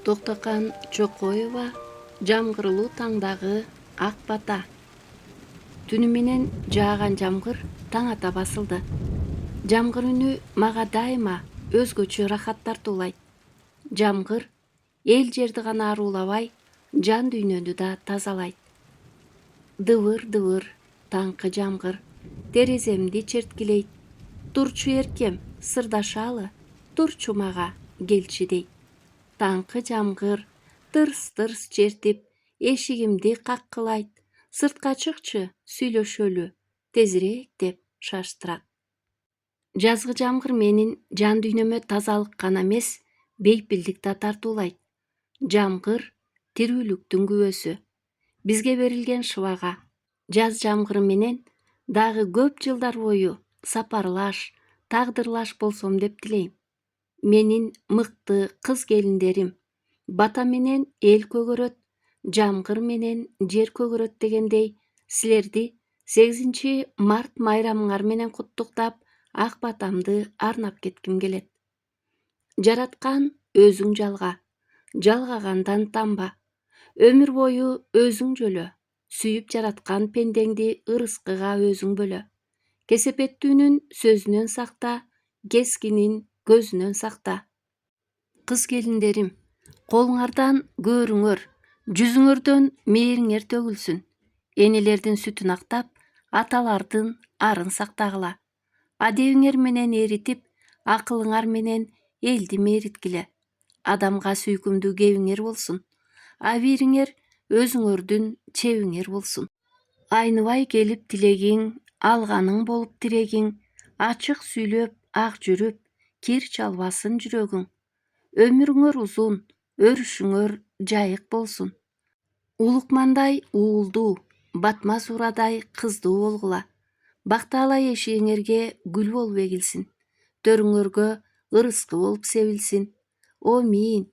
Токтокан Чокоева жамгырлуу таңдагы ак бата. Түнү менен жааган жамгыр таң ата басылды. Жамгыр үнү мага дайыма өзгөчө рахат тартуулайт. Жамгыр эл жерди гана аруулабай, жан дүйнөнү да тазалайт. Дыбыр дыбыр таңкы жамгыр тереземди черткилейт. Турчу эркем сырдашалы, турчу мага келчи дейт. Таңкы жамгыр тырс-тырс чертип эшигимди каккылайт. Сыртка чыкчы, сүйлөшөлү, тезирээк деп шаштырат. Жазгы жамгыр менин жан дүйнөмө тазалык гана эмес, бейпилдик да тартуулайт. Жамгыр тирүүлүктүн күбөсү, бизге берилген шыбага. Жаз жамгыры менен дагы көп жылдар бою сапарлаш, тагдырлаш болсом деп тилейм. Менин мыкты кыз келиндерим, бата менен эл көгөрөт, жамгыр менен жер көгөрөт дегендей, силерди 8 март майрамыңар менен куттуктап, ак батамды арнап кетким келет. Жараткан өзүң жалга, жалгагандан танба. Өмүр бою өзүң жөлө, сүйүп жараткан пендеңди ырыскыга өзүң бөлө. Кесепеттүүнүн сөзүнөн сакта, кескинин көзүнөн сакта. Кыз келиндерим, колуңардан көрүңөр, жүзүңөрдөн мээриңер төгүлсүн. Энелердин сүтүн актап, аталардын арын сактагыла. Адебиңер менен эритип, акылыңар менен элди мээриткиле. Адамга сүйкүмдүү кебиңер болсун. Абийириңер өзүңөрдүн чебиңер болсун. Айныбай келип тилегиң, алганың болуп тирегиң, ачык сүйлөп, ак жүрүп, кир чалбасын жүрөгүң. Өмүрүңөр узун, өрүшүңөр жайык болсун. Улукмандай уулдуу, батмаз урадай кыздуу болгула. Бактаалай эшигиңерге гүл болуп эгилсин. Төрүңөргө ырыскы болуп себилсин. О миин,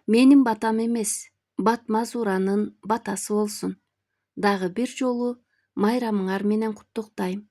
менин батам эмес, батмаз уранын батасы болсун. Дагы бир жолу майрамыңар менен куттуктайм.